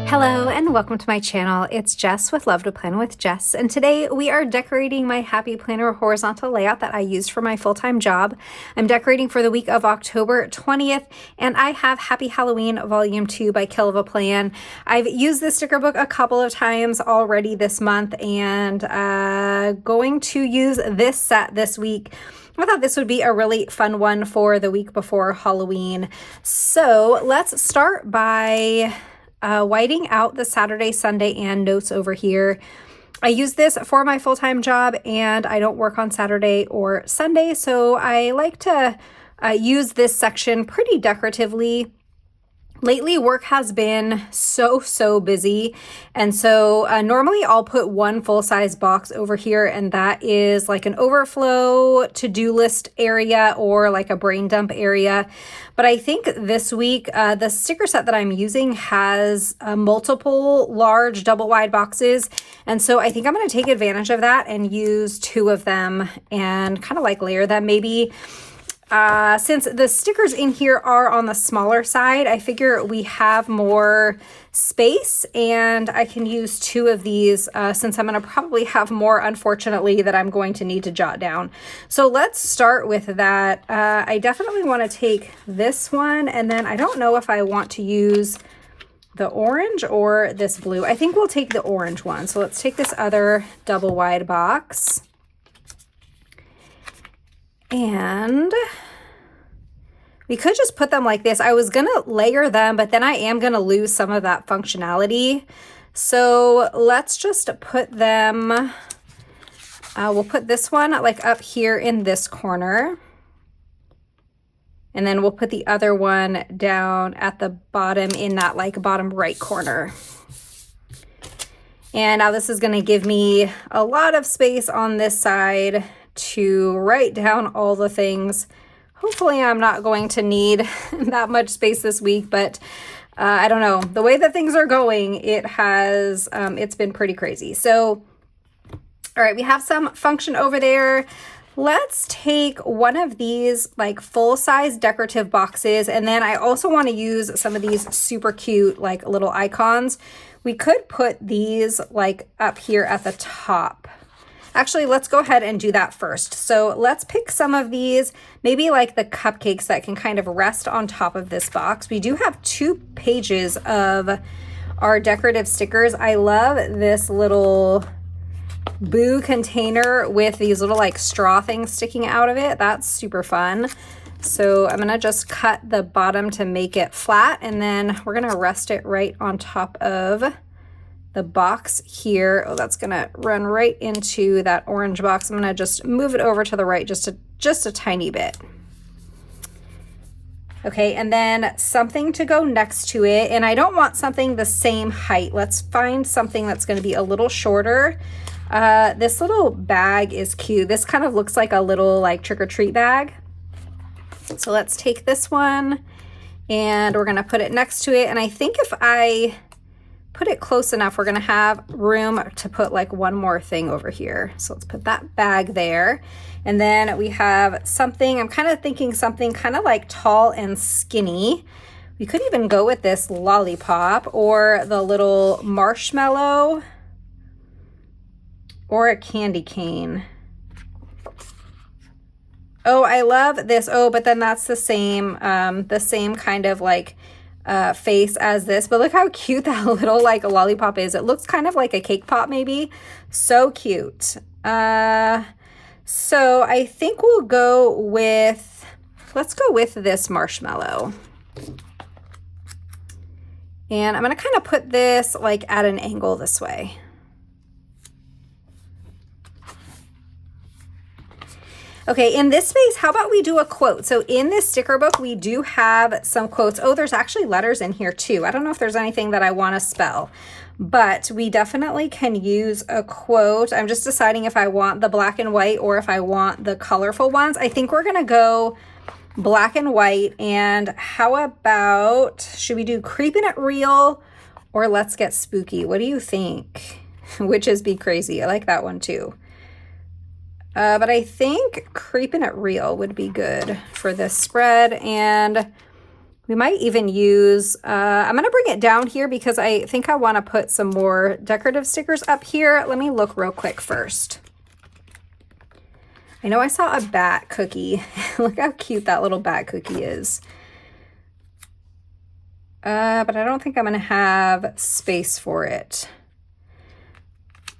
Hello and welcome to my channel. It's Jess with Love to Plan with Jess, and today we are decorating my Happy Planner horizontal layout that I use for my full-time job. I'm decorating for the week of October 20th, and I have Happy Halloween Volume 2 by Kill of a Plan. I've used this sticker book a couple of times already this month, and going to use this set this week. I thought this would be a really fun one for the week before Halloween. So let's start by whiting out the Saturday, Sunday, and notes over here. I use this for my full-time job, and I don't work on Saturday or Sunday, so I like to use this section pretty decoratively. Lately, work has been so busy, and so normally I'll put one full-size box over here, and that is like an overflow to-do list area or like a brain dump area. But I think this week, the sticker set that I'm using has multiple large double-wide boxes, and so I think I'm going to take advantage of that and use two of them and kind of like layer them maybe. Since the stickers in here are on the smaller side, I figure we have more space and I can use two of these since I'm going to probably have more, unfortunately, that I'm going to need to jot down. So let's start with that. I definitely want to take this one, and then I don't know if I want to use the orange or this blue. I think we'll take the orange one. So let's take this other double wide box. And we could just put them like this. I was going to layer them, but then I am going to lose some of that functionality. So let's just put them, we'll put this one like up here in this corner. And then we'll put the other one down at the bottom in that like bottom right corner. And now this is going to give me a lot of space on this side to write down all the things. Hopefully I'm not going to need that much space this week, but I don't know. The way that things are going, it has, it's been pretty crazy. So, all right, we have some function over there. Let's take one of these like full-size decorative boxes, and then I also want to use some of these super cute like little icons. We could put these like up here at the top. Actually, let's go ahead and do that first. So let's pick some of these, maybe like the cupcakes that can kind of rest on top of this box. We do have 2 pages of our decorative stickers. I love this little boo container with these little like straw things sticking out of it. That's super fun. So I'm gonna just cut the bottom to make it flat, and then we're gonna rest it right on top of the box here. Oh, that's gonna run right into that orange box. I'm gonna just move it over to the right just a tiny bit. Okay, and then something to go next to it, and I don't want something the same height. Let's find something that's gonna be a little shorter. This little bag is cute. This kind of looks like a little like trick-or-treat bag. So let's take this one and we're gonna put it next to it, and I think if I put it close enough, we're gonna have room to put like one more thing over here. So let's put that bag there. And then we have something, I'm kind of thinking something kind of like tall and skinny. We could even go with this lollipop or the little marshmallow or a candy cane. Oh, I love this. Oh, but then that's the same kind of like face as this, but look how cute that little like lollipop is. It looks kind of like a cake pop maybe. So cute. So I think we'll go with, let's go with this marshmallow. And I'm gonna kind of put this like at an angle this way. Okay, in this space, how about we do a quote? So in this sticker book, we do have some quotes. Oh, there's actually letters in here too. I don't know if there's anything that I want to spell, but we definitely can use a quote. I'm just deciding if I want the black and white or if I want the colorful ones. I think we're gonna go black and white. And how about, should we do creeping it real or let's get spooky? What do you think? Witches be crazy. I like that one too. But I think creeping it real would be good for this spread. And We might even use, I'm going to bring it down here because I think I want to put some more decorative stickers up here. Let me look real quick first. I know I saw a bat cookie. Look how cute that little bat cookie is. But I don't think I'm going to have space for it.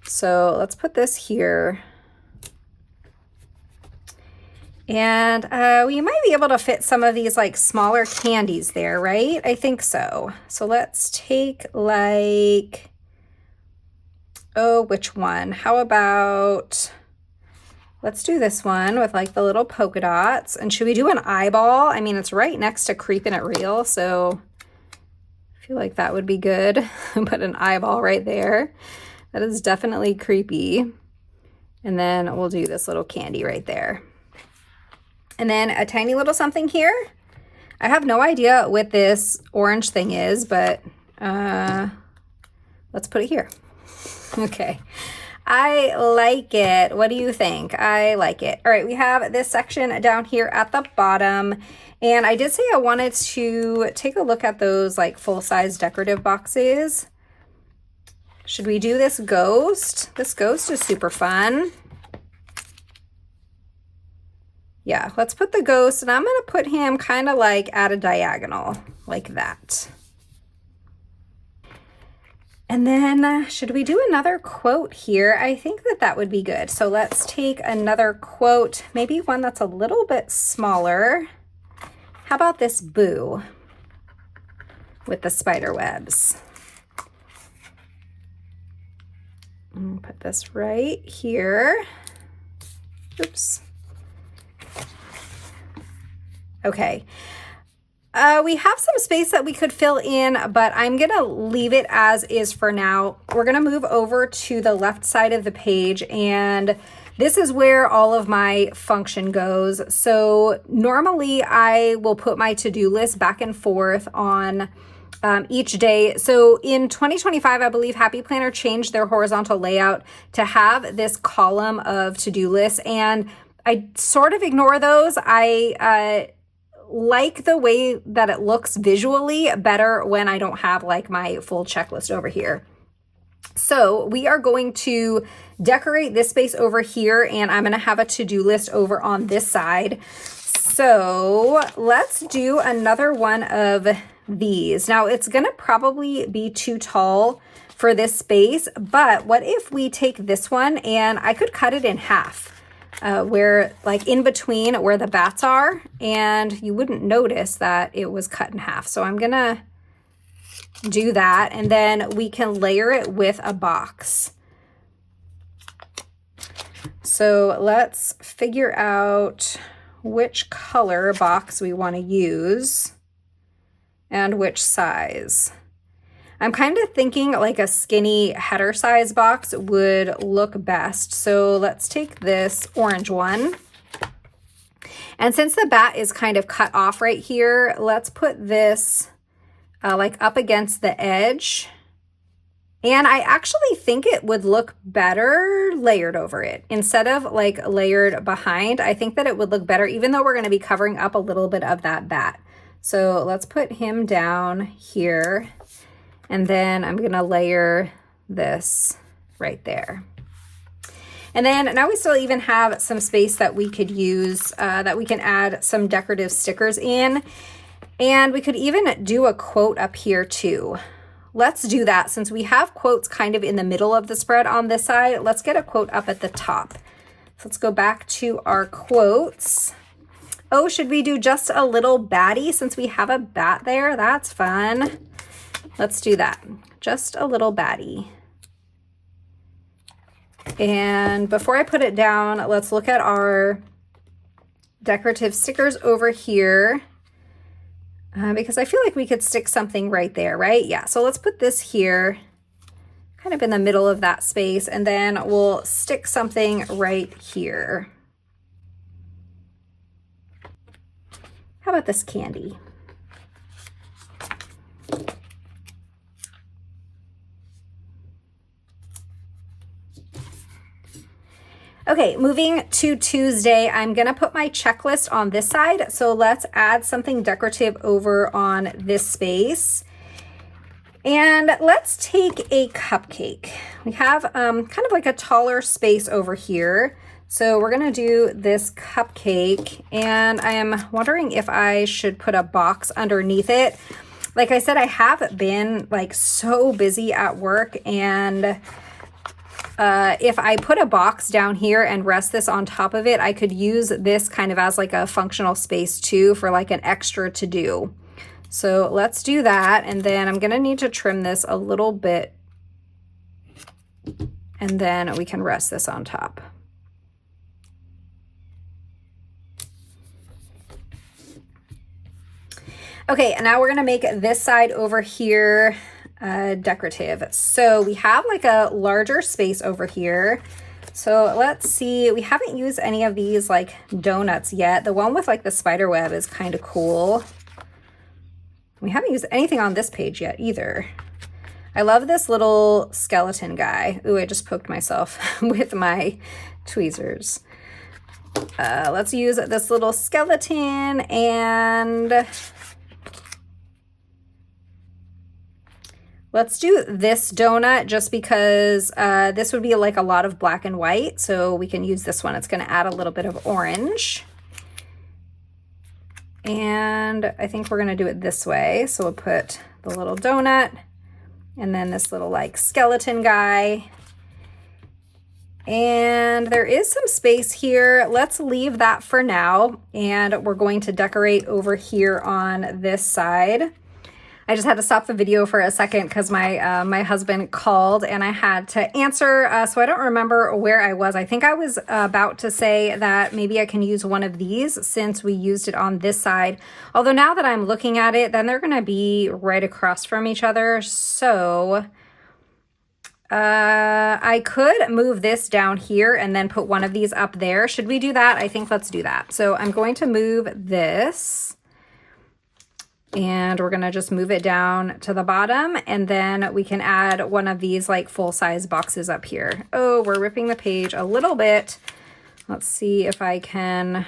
So let's put this here. And we might be able to fit some of these like smaller candies there, right? I think so. So let's take like, oh, which one? How about, let's do this one with like the little polka dots. And should we do an eyeball? I mean, it's right next to Creepin' It Real, so I feel like that would be good. Put an eyeball right there. That is definitely creepy. And then we'll do this little candy right there. And then a tiny little something here. I have no idea what this orange thing is, but let's put it here. Okay. I like it. What do you think? I like it. All right, we have this section down here at the bottom. And I did say I wanted to take a look at those like full-size decorative boxes. Should we do this ghost? This ghost is super fun. Yeah, let's put the ghost, and I'm going to put him kind of like at a diagonal, like that. And then should we do another quote here? I think that that would be good. So let's take another quote, maybe one that's a little bit smaller. How about this boo with the spider webs? Put this right here. Oops. Okay. We have some space that we could fill in, but I'm going to leave it as is for now. We're going to move over to the left side of the page, and this is where all of my function goes. So normally I will put my to-do list back and forth on each day. So in 2025, I believe Happy Planner changed their horizontal layout to have this column of to-do lists, and I sort of ignore those. I like the way that it looks visually better when I don't have like my full checklist over here. So we are going to decorate this space over here, and I'm going to have a to-do list over on this side. So let's do another one of these. Now it's going to probably be too tall for this space, but what if we take this one and I could cut it in half? Where like in between where the bats are, and you wouldn't notice that it was cut in half. So I'm gonna do that, and then we can layer it with a box. So let's figure out which color box we want to use and which size. I'm kind of thinking like a skinny header size box would look best. So let's take this orange one. And since the bat is kind of cut off right here, let's put this like up against the edge. And I actually think it would look better layered over it instead of like layered behind. I think that it would look better, even though we're going to be covering up a little bit of that bat. So let's put him down here. And then I'm going to layer this right there. And then now we still even have some space that we could use, that we can add some decorative stickers in. And we could even do a quote up here too. Let's do that. Since we have quotes kind of in the middle of the spread on this side, let's get a quote up at the top. So let's go back to our quotes. Oh, should we do just a little batty since we have a bat there? That's fun. Let's do that. Just a little batty. And before I put it down, let's look at our decorative stickers over here because I feel like we could stick something right there, right? Yeah, so let's put this here kind of in the middle of that space, and then we'll stick something right here. How about this candy? Okay, moving to Tuesday, I'm gonna put my checklist on this side. So let's add something decorative over on this space. And let's take a cupcake. We have kind of like a taller space over here. So we're gonna do this cupcake, and I am wondering if I should put a box underneath it. Like I said, I have been like so busy at work, and if I put a box down here and rest this on top of it, I could use this kind of as like a functional space too for like an extra to do. So let's do that. And then I'm gonna need to trim this a little bit, and then we can rest this on top. Okay, and now we're gonna make this side over here decorative. So we have like a larger space over here. So let's see, we haven't used any of these like donuts yet. The one with like the spider web is kind of cool. We haven't used anything on this page yet either. I love this little skeleton guy. Ooh, I just poked myself with my tweezers. Let's use this little skeleton, and let's do this donut just because this would be like a lot of black and white, so we can use this one. It's going to add a little bit of orange. And I think we're going to do it this way. So we'll put the little donut and then this little like skeleton guy. And there is some space here. Let's leave that for now. And we're going to decorate over here on this side. I just had to stop the video for a second because my husband called and I had to answer. So I don't remember where I was. I think I was about to say that maybe I can use one of these since we used it on this side. Although now that I'm looking at it, then they're going to be right across from each other. So I could move this down here and then put one of these up there. Should we do that? I think let's do that. So I'm going to move this. And we're gonna just move it down to the bottom, and then we can add one of these like full-size boxes up here. Oh, we're ripping the page a little bit. Let's see if I can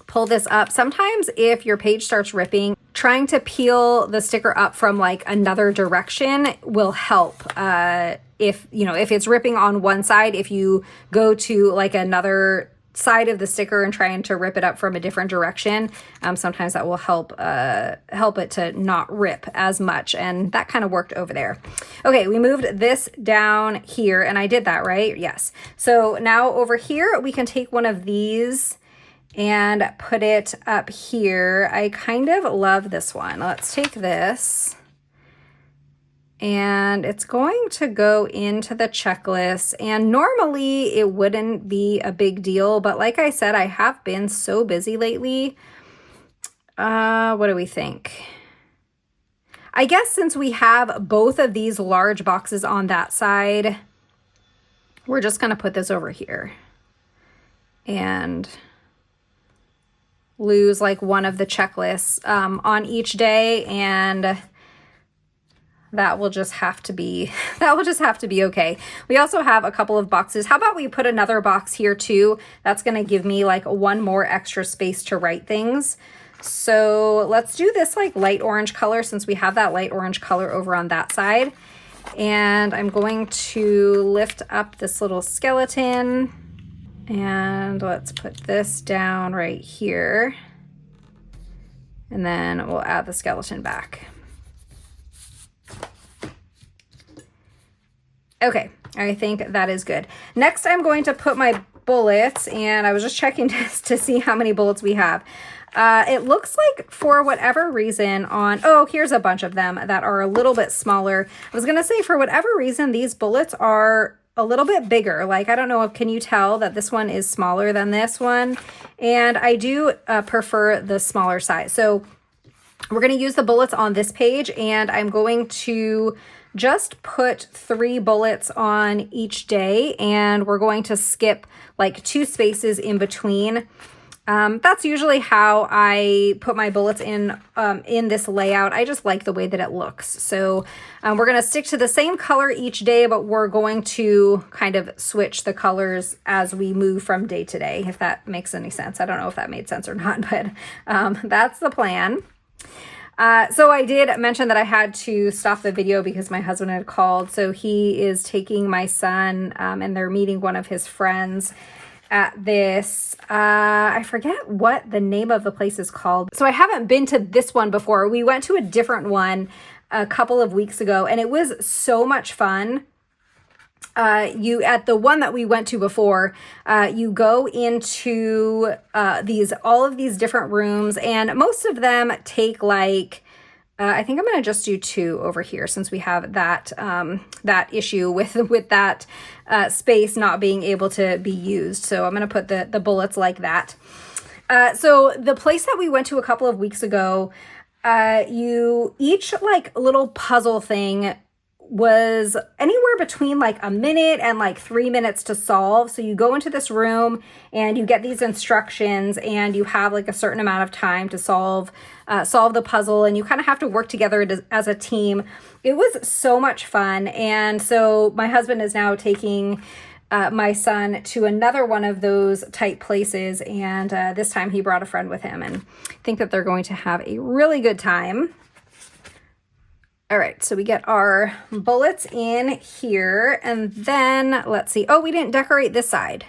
pull this up. Sometimes if your page starts ripping, trying to peel the sticker up from like another direction will help. If it's ripping on one side, if you go to like another side of the sticker and trying to rip it up from a different direction, sometimes that will help it to not rip as much, and that kind of worked over there. Okay, we moved this down here, and I did that right. Yes. So now over here we can take one of these and put it up here. I kind of love this one. Let's take this, and it's going to go into the checklist. And normally it wouldn't be a big deal, but like I said, I have been so busy lately. What do we think? I guess since we have both of these large boxes on that side, we're just going to put this over here and lose like one of the checklists on each day, and that will just have to be okay. We also have a couple of boxes. How about we put another box here too? That's going to give me like one more extra space to write things. So let's do this like light orange color, since we have that light orange color over on that side. And I'm going to lift up this little skeleton, and let's put this down right here. And then we'll add the skeleton back. Okay, I think that is good. Next, I'm going to put my bullets, and I was just checking to see how many bullets we have. It looks like for whatever reason here's a bunch of them that are a little bit smaller. I was gonna say for whatever reason, these bullets are a little bit bigger. Like, I don't know, can you tell that this one is smaller than this one? And I do prefer the smaller size. So we're gonna use the bullets on this page, and I'm going to just put 3 bullets on each day, and we're going to skip like 2 spaces in between. That's usually how I put my bullets in this layout. I just like the way that it looks. So we're going to stick to the same color each day, but we're going to kind of switch the colors as we move from day to day, if that makes any sense. I don't know if that made sense or not, but that's the plan. So I did mention that I had to stop the video because my husband had called. So he is taking my son and they're meeting one of his friends at this, I forget what the name of the place is called. So I haven't been to this one before. We went to a different one a couple of weeks ago and it was so much fun. At the one that we went to before, you go into all of these different rooms, and most of them take like I think I'm going to just do 2 over here since we have that that issue with that space not being able to be used. So I'm going to put the bullets like that. So the place that we went to a couple of weeks ago, each like little puzzle thing was anywhere between like a minute and like 3 minutes to solve. So you go into this room and you get these instructions and you have like a certain amount of time to solve the puzzle, and you kind of have to work together as a team. It was so much fun. And so my husband is now taking my son to another one of those type places, and this time he brought a friend with him, and I think that they're going to have a really good time. All right, so we get our bullets in here, and then let's see. Oh, we didn't decorate this side.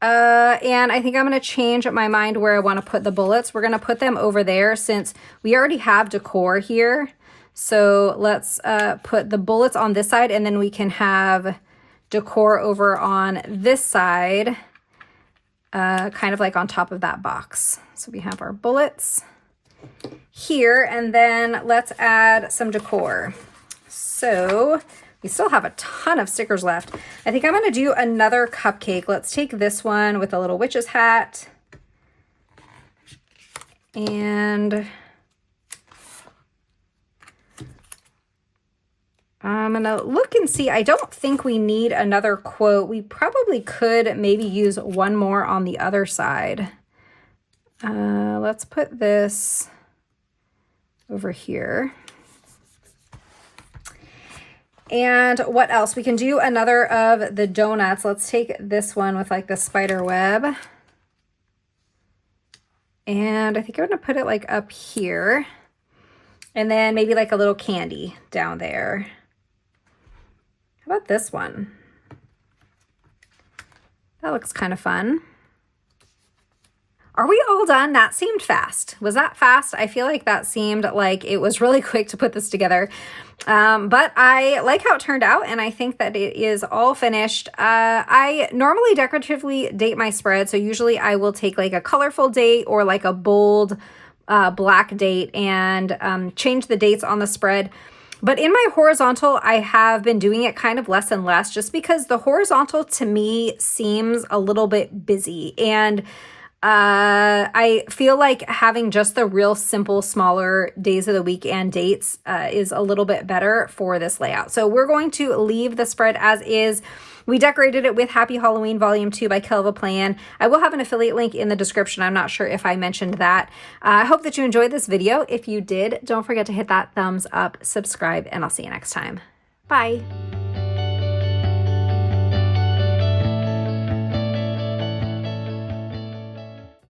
And I think I'm going to change my mind where I want to put the bullets. We're going to put them over there since we already have decor here. So let's put the bullets on this side, and then we can have decor over on this side, kind of like on top of that box. So we have our bullets here, and then let's add some decor. So we still have a ton of stickers left. I think I'm going to do another cupcake. Let's take this one with a little witch's hat, and I'm going to look and see. I don't think we need another quote. We probably could maybe use one more on the other side. Let's put this over here. And what else? We can do another of the donuts. Let's take this one with like the spider web. And I think I'm going to put it like up here. And then maybe like a little candy down there. How about this one? That looks kind of fun. Are we all done? That seemed fast. Was that fast? I feel like that seemed like it was really quick to put this together. But I like how it turned out, and I think that it is all finished. I normally decoratively date my spread, so usually I will take like a colorful date or like a bold black date and change the dates on the spread. But in my horizontal, I have been doing it kind of less and less just because the horizontal to me seems a little bit busy, and I feel like having just the real simple, smaller days of the week and dates is a little bit better for this layout. So we're going to leave the spread as is. We decorated it with Happy Halloween Volume 2 by Kelva Plan. I will have an affiliate link in the description. I'm not sure if I mentioned that. I hope that you enjoyed this video. If you did, don't forget to hit that thumbs up, subscribe, and I'll see you next time. Bye.